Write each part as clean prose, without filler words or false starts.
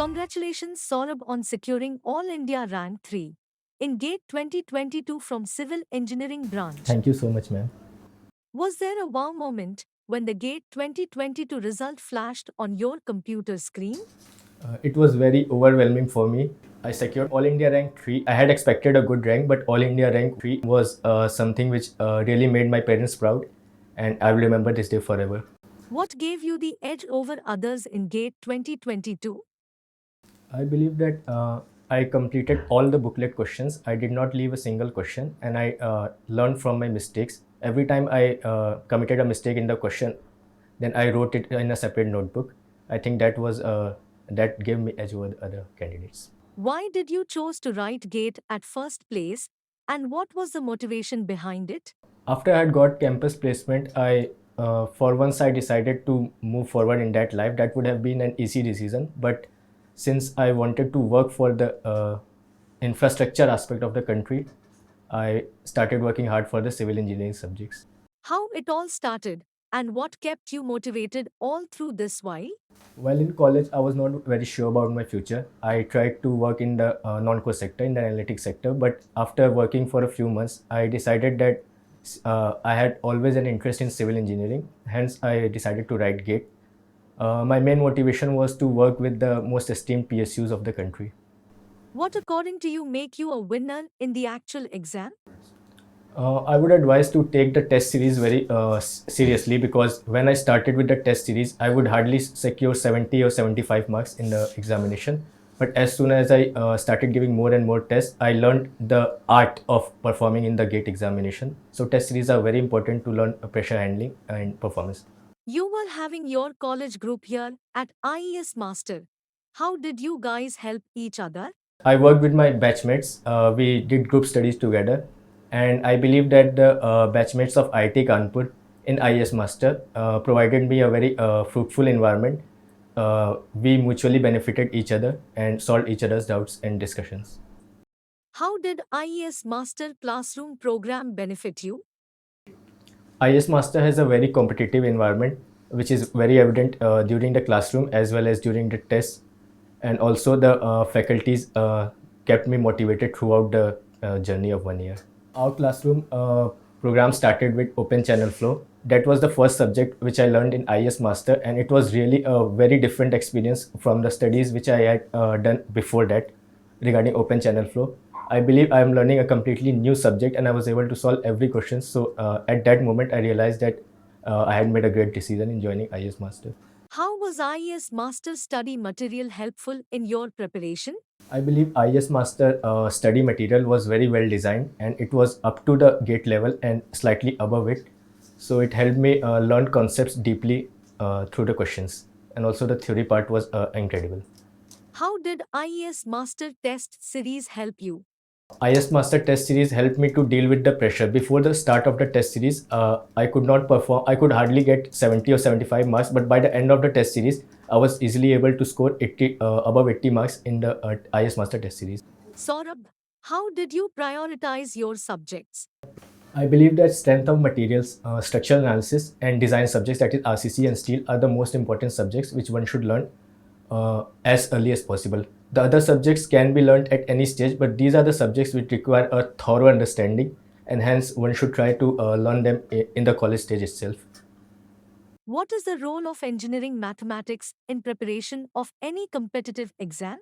Congratulations, Saurabh, on securing All India Rank 3 in GATE 2022 from Civil Engineering branch. Thank you so much, ma'am. Was there a wow moment when the GATE 2022 result flashed on your computer screen? It was very overwhelming for me. I secured All India rank 3. I had expected a good rank, but All India rank 3 was something which really made my parents proud, and I will remember this day forever. What gave you the edge over others in GATE 2022? I believe that I completed all the booklet questions. I did not leave a single question, and I learned from my mistakes. Every time I committed a mistake in the question, then I wrote it in a separate notebook. I think that gave me edge over the other candidates. Why did you choose to write GATE at first place, and what was the motivation behind it? After I had got campus placement, for once I decided to move forward in that life. That would have been an easy decision, but since I wanted to work for the infrastructure aspect of the country, I started working hard for the civil engineering subjects. How it all started, and what kept you motivated all through this while? While in college, I was not very sure about my future. I tried to work in the non-core sector, in the analytics sector, but after working for a few months, I decided that I had always an interest in civil engineering. Hence, I decided to write GATE. My main motivation was to work with the most esteemed PSUs of the country. What, according to you, make you a winner in the actual exam? I would advise to take the test series very seriously, because when I started with the test series, I would hardly secure 70 or 75 marks in the examination. But as soon as I started giving more and more tests, I learned the art of performing in the GATE examination. So test series are very important to learn pressure handling and performance. You were having your college group here at IES Master. How did you guys help each other? I worked with my batchmates. We did group studies together, and I believe that the batchmates of IIT Kanpur in IS Master provided me a very fruitful environment. We mutually benefited each other and solved each other's doubts and discussions. How did IES Master Classroom program benefit you? IS Master has a very competitive environment, which is very evident during the classroom as well as during the tests, and also the faculties kept me motivated throughout the journey of 1 year. Our classroom program started with open channel flow. That was the first subject which I learned in IS Master, and it was really a very different experience from the studies which I had done before that regarding open channel flow. I believe I am learning a completely new subject, and I was able to solve every question. So at that moment, I realized that I had made a great decision in joining IS Master. How was IES Master study material helpful in your preparation? I believe IS Master study material was very well designed, and it was up to the GATE level and slightly above it. So it helped me learn concepts deeply through the questions, and also the theory part was incredible. How did IES Master Test Series help you? IS Master test series helped me to deal with the pressure. Before the start of the test series, I could not perform, I could hardly get 70 or 75 marks, but by the end of the test series, I was easily able to score 80, above 80 marks in the IS Master test series. Saurabh, how did you prioritize your subjects? I believe that strength of materials, structural analysis, and design subjects, that is RCC and steel, are the most important subjects which one should learn as early as possible. The other subjects can be learned at any stage, but these are the subjects which require a thorough understanding, and hence one should try to learn them in the college stage itself. What is the role of engineering mathematics in preparation of any competitive exam?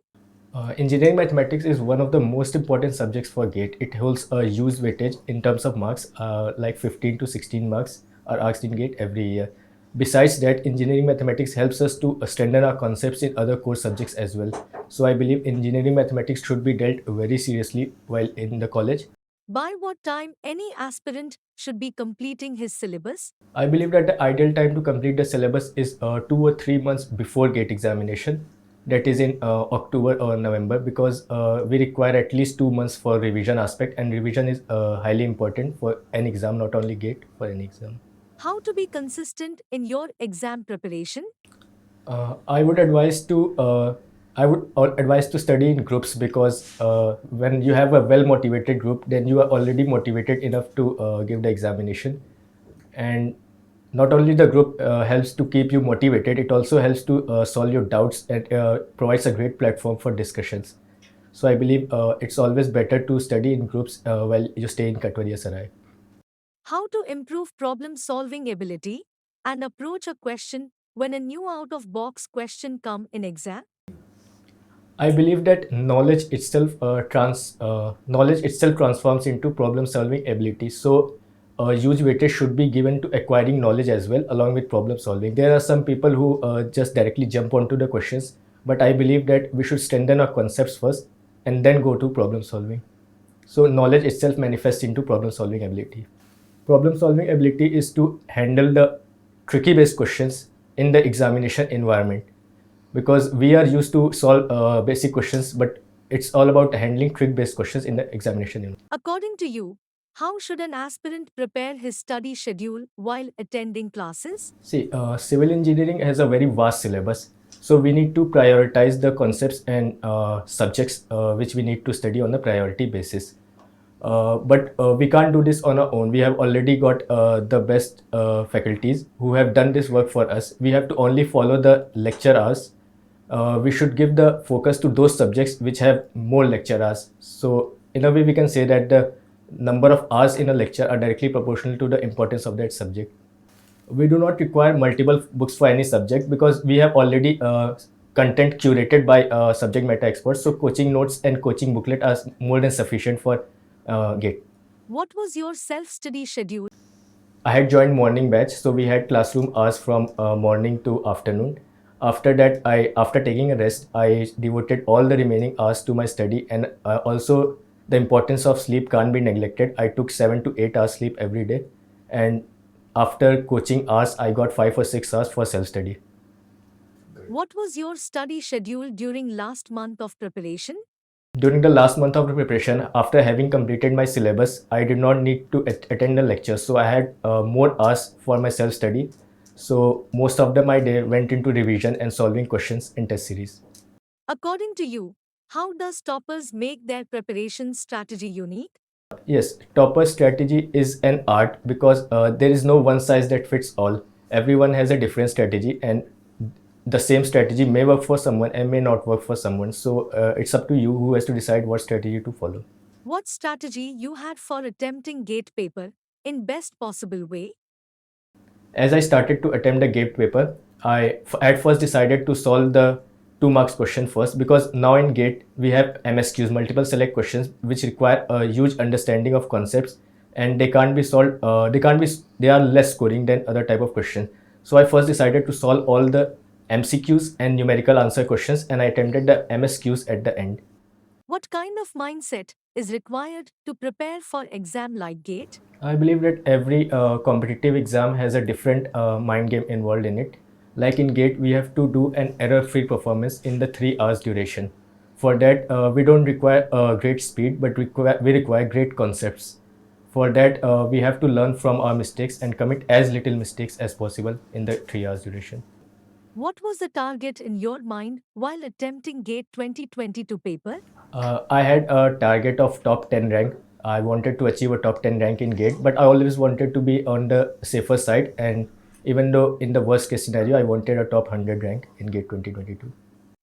Engineering mathematics is one of the most important subjects for GATE. It holds a huge weightage in terms of marks, like 15 to 16 marks are asked in GATE every year. Besides that, engineering mathematics helps us to strengthen our concepts in other core subjects as well. So I believe engineering mathematics should be dealt very seriously while in the college. By what time any aspirant should be completing his syllabus? I believe that the ideal time to complete the syllabus is 2 or 3 months before GATE examination. That is in October or November, because we require at least 2 months for revision aspect, and revision is highly important for any exam, not only GATE, for any exam. How to be consistent in your exam preparation? I would advise to study in groups, because when you have a well motivated group, then you are already motivated enough to give the examination. And not only the group helps to keep you motivated, it also helps to solve your doubts and provides a great platform for discussions. So I believe it's always better to study in groups while you stay in Katwadia Sarai. How to improve problem solving ability and approach a question when a new out of box question come in exam? I believe that knowledge itself transforms into problem-solving ability. So, a huge weightage should be given to acquiring knowledge as well, along with problem-solving. There are some people who just directly jump onto the questions, but I believe that we should strengthen our concepts first and then go to problem-solving. So, knowledge itself manifests into problem-solving ability. Problem-solving ability is to handle the tricky-based questions in the examination environment, because we are used to solve basic questions, but it's all about handling trick based questions in the examination. According to you, how should an aspirant prepare his study schedule while attending classes? See, civil engineering has a very vast syllabus, so we need to prioritize the concepts and subjects which we need to study on a priority basis. But we can't do this on our own. We have already got the best faculties who have done this work for us. We have to only follow the lecture hours. We should give the focus to those subjects which have more lecture hours. So in a way, we can say that the number of hours in a lecture are directly proportional to the importance of that subject. We do not require multiple books for any subject because we have already content curated by subject matter experts. So coaching notes and coaching booklet are more than sufficient for GATE. What was your self study schedule? I had joined morning batch, so we had classroom hours from morning to afternoon. After that, after taking a rest, I devoted all the remaining hours to my study, and also the importance of sleep can't be neglected. I took 7 to 8 hours sleep every day, and after coaching hours, I got 5 or 6 hours for self study. What was your study schedule during last month of preparation? During the last month of the preparation, after having completed my syllabus, I did not need to attend the lectures, so I had more hours for my self study. So most of my day went into revision and solving questions in test series. According to you, how does toppers make their preparation strategy unique? Yes, topper strategy is an art because there is no one size that fits all. Everyone has a different strategy, and the same strategy may work for someone and may not work for someone. So it's up to you who has to decide what strategy to follow. What strategy you had for attempting gate paper in best possible way? As I started to attempt the GATE paper, I at first decided to solve the 2 marks question first, because now in GATE we have MSQs, multiple select questions, which require a huge understanding of concepts, and they can't be solved. They are less scoring than other type of questions. So I first decided to solve all the MCQs and numerical answer questions, and I attempted the MSQs at the end. What kind of mindset is required to prepare for exam like gate? I believe that every competitive exam has a different mind game involved in it. Like in GATE, we have to do an error-free performance in the 3 hours duration. For that, we don't require great speed, but we require great concepts. For that, we have to learn from our mistakes and commit as little mistakes as possible in the 3 hours duration. What was the target in your mind while attempting GATE 2022 paper? I had a target of top 10 rank. I wanted to achieve a top 10 rank in GATE, but I always wanted to be on the safer side. And even though in the worst case scenario, I wanted a top 100 rank in GATE 2022.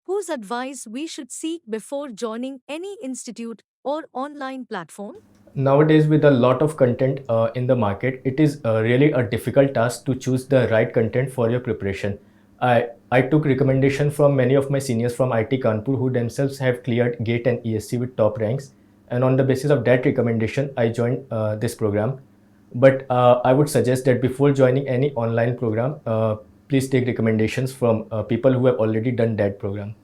Whose advice we should seek before joining any institute or online platform? Nowadays, with a lot of content in the market, it is really a difficult task to choose the right content for your preparation. I took recommendation from many of my seniors from IIT Kanpur who themselves have cleared GATE and ESC with top ranks, and on the basis of that recommendation, I joined this program. But I would suggest that before joining any online program, please take recommendations from people who have already done that program.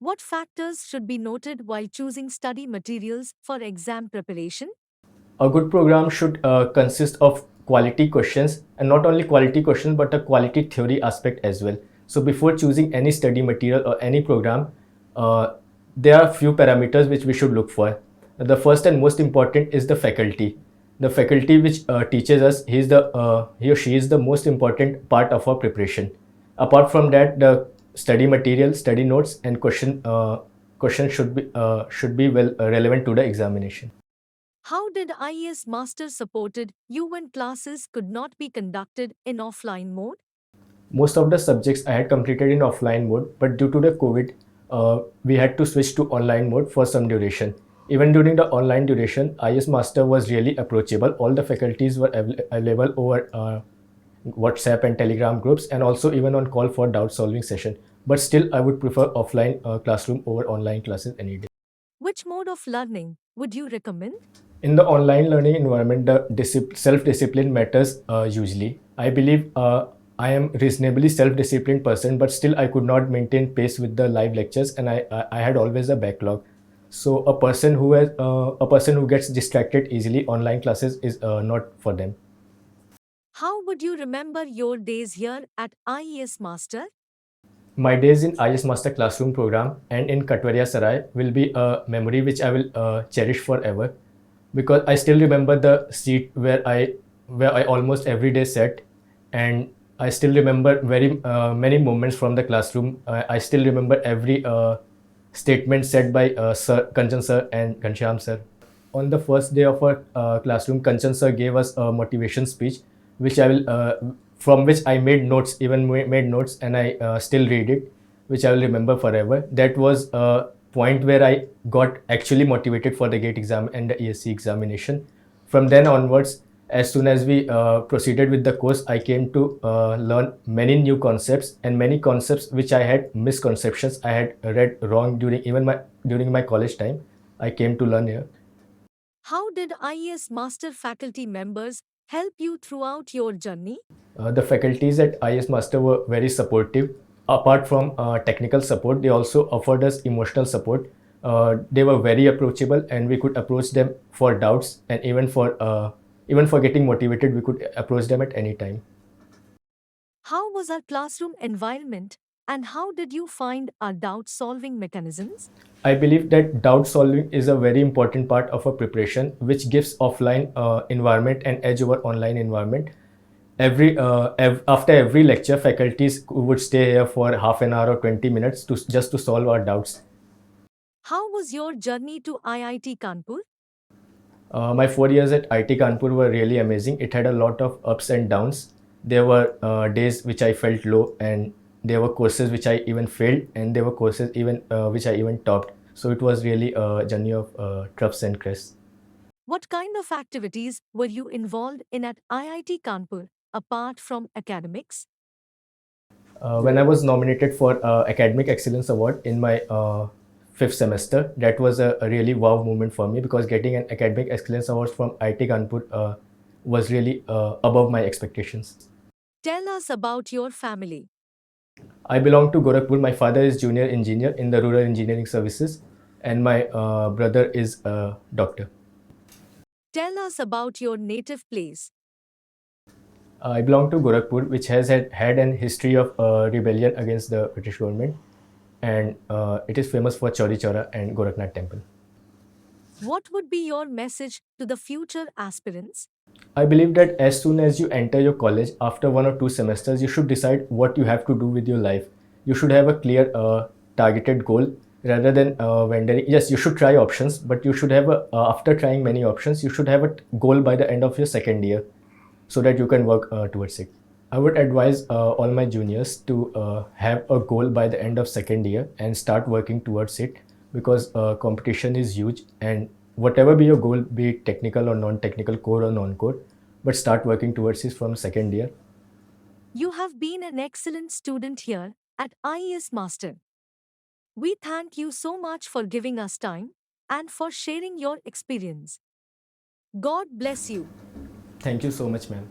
What factors should be noted while choosing study materials for exam preparation? A good program should consist of quality questions, and not only quality questions but a quality theory aspect as well. So before choosing any study material or any program, there are few parameters which we should look for. The first and most important is the faculty. The faculty which teaches us, he or she is the most important part of our preparation. Apart from that, the study material, study notes, and questions should be well relevant to the examination. How did IES Master supported you when classes could not be conducted in offline mode? Most of the subjects I had completed in offline mode, but due to the COVID, we had to switch to online mode for some duration. Even during the online duration, IS Master was really approachable. All the faculties were available over WhatsApp and Telegram groups, and also even on call for doubt solving session. But still, I would prefer offline classroom over online classes any day. Which mode of learning would you recommend? In the online learning environment, the self-discipline matters usually. I believe I am reasonably self-disciplined person, but still I could not maintain pace with the live lectures, and I had always a backlog. So a person who gets distracted easily, online classes is not for them. How would you remember your days here at IES Master? My days in IS Master Classroom program and in Katwaria Sarai will be a memory which I will cherish forever, because I still remember the seat where I almost every day sat, and I still remember very many moments from the classroom. I still remember every statement said by Sir Kanchan sir and Ghanshyam sir. On the first day of our classroom, Kanchan sir gave us a motivation speech, which I will from which I made notes, made notes, and I still read it, which I will remember forever. That was a point where I got actually motivated for the GATE exam and the ESC examination. From then onwards, as soon as we proceeded with the course, I came to learn many new concepts, and many concepts which I had misconceptions, I had read wrong during my college time. I came to learn here. How did IES Master faculty members help you throughout your journey? The faculties at IS Master were very supportive. Apart from technical support, they also offered us emotional support. They were very approachable, and we could approach them for doubts, and even for getting motivated, we could approach them at any time. How was our classroom environment and how did you find our doubt solving mechanisms? I believe that doubt solving is a very important part of a preparation, which gives offline environment an edge over online environment. After every lecture, faculties would stay here for half an hour or 20 minutes to just to solve our doubts. How was your journey to IIT Kanpur? My 4 years at IT Kanpur were really amazing. It had a lot of ups and downs. There were days which I felt low, and there were courses which I even failed, and there were courses even which I even topped. So it was really a journey of troughs and crests. What kind of activities were you involved in at IIT Kanpur apart from academics? When I was nominated for Academic Excellence Award in my fifth semester, that was a really wow moment for me, because getting an Academic Excellence Award from IT Kanpur was really above my expectations. Tell us about your family. I belong to Gorakhpur. My father is junior engineer in the rural engineering services, and my brother is a doctor. Tell us about your native place. I belong to Gorakhpur, which has had an history of rebellion against the British government, and it is famous for Chauri Chaura and Gorakhnath Temple. What would be your message to the future aspirants? I believe that as soon as you enter your college, after 1 or 2 semesters, you should decide what you have to do with your life. You should have a clear, targeted goal rather than wandering. Yes, you should try options, but you should have after trying many options, you should have a goal by the end of your second year, so that you can work towards it. I would advise all my juniors to have a goal by the end of second year and start working towards it, because competition is huge, and whatever be your goal, be it technical or non-technical, core or non-core, but start working towards it from second year. You have been an excellent student here at IES Master. We thank you so much for giving us time and for sharing your experience. God bless you. Thank you so much, ma'am.